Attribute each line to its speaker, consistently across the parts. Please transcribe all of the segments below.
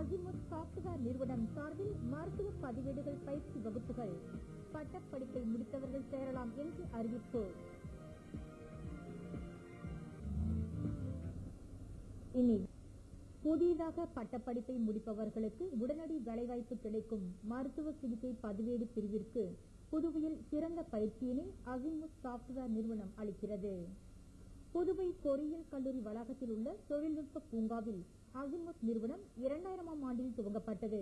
Speaker 1: Azimuth software நிறுவனம் சார்பில் மருத்துவ பதிவேடுகள் பயிற்சி வகுப்புகள். பட்டப்படிப்பை முடித்தவர்கள் சேரலாம் என்று அறிவிப்பு. இனி புதிதாக பட்டப்படிப்பை முடிப்பவர்களுக்கு உடனடி வேலைவாய்ப்பு கிடைக்கும் மருத்துவ சிகிச்சை பதிவேடு பிரிவிற்கு புதுவையில் சிறந்த பயிற்சியினை அசிமுத் சாப்ட்வேர் நிறுவனம் அளிக்கிறது. புதுவை பொறியியல் கல்லூரி வளாகத்தில் உள்ள தொழில்நுட்ப பூங்காவில் அசிமுத் நிறுவனம் 2000ஆம் ஆண்டில் துவங்கப்பட்டது.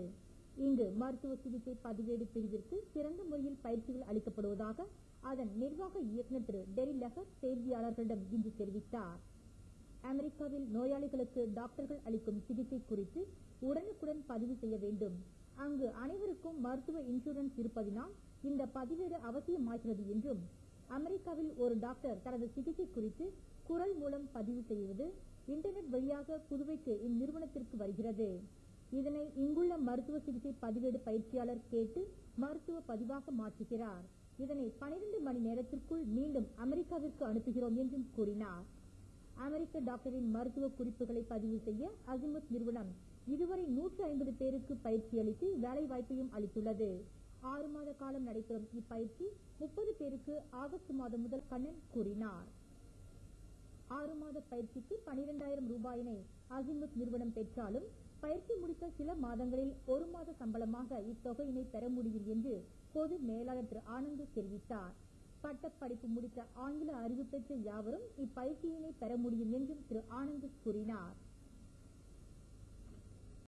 Speaker 1: இங்கு மருத்துவ சிகிச்சை பதிவேடு பிரிவிற்கு சிறந்த முறையில் பயிற்சிகள் அளிக்கப்படுவதாக அதன் நிர்வாக இயக்குநர் திரு டெரி லெஹர் செய்தியாளர்களிடம் இன்று தெரிவித்தார். அமெரிக்காவில் நோயாளிகளுக்கு டாக்டர்கள் அளிக்கும் சிகிச்சை குறித்து உடனுக்குடன் பதிவு செய்ய வேண்டும். அங்கு அனைவருக்கும் மருத்துவ இன்சூரன்ஸ் இருப்பதினால் இந்த பதிவேடு அவசியமாகிறது என்றும், அமெரிக்காவில் ஒரு டாக்டர் தனது சிகிச்சை குறித்து குரல் மூலம் பதிவு செய்வது இன்டர்நெட் வழியாக புதுவைக்கு இந்நிறுவனத்திற்கு வருகிறது. இதனை இங்குள்ள மருத்துவ சிகிச்சை பதிவேடு பயிற்சியாளர் கேட்டு மருத்துவ பதிவாக மாற்றுகிறார். இதனை 12 மணி நேரத்திற்குள் மீண்டும் அமெரிக்காவிற்கு அனுப்புகிறோம் என்றும் கூறினார். அமெரிக்க டாக்டரின் மருத்துவ குறிப்புகளை பதிவு செய்ய அசிமுத் நிறுவனம் இதுவரை 150 பேருக்கு பயிற்சி அளித்து வேலை வாய்ப்பையும் அளித்துள்ளது. 6 மாத காலம் நடைபெறும் இப்பயிற்சி 30 பேருக்கு ஆகஸ்ட் மாதம் முதல் கண்ணன் கூறினார். 6 மாத பயிற்சிக்கு 12,000 ரூபாயினை அசிமுத் நிறுவனம் பெற்றாலும் பயிற்சி முடித்த சில மாதங்களில் 1 மாத சம்பளமாக இத்தொகையினை பெற முடியும் என்று பொது மேலாளர் திரு ஆனந்த் தெரிவித்தார். பட்டப்படிப்பு முடித்த ஆங்கில அறிவு பெற்ற யாவரும் இப்பயிற்சியினை பெற முடியும் என்றும் திரு ஆனந்த் கூறினார்.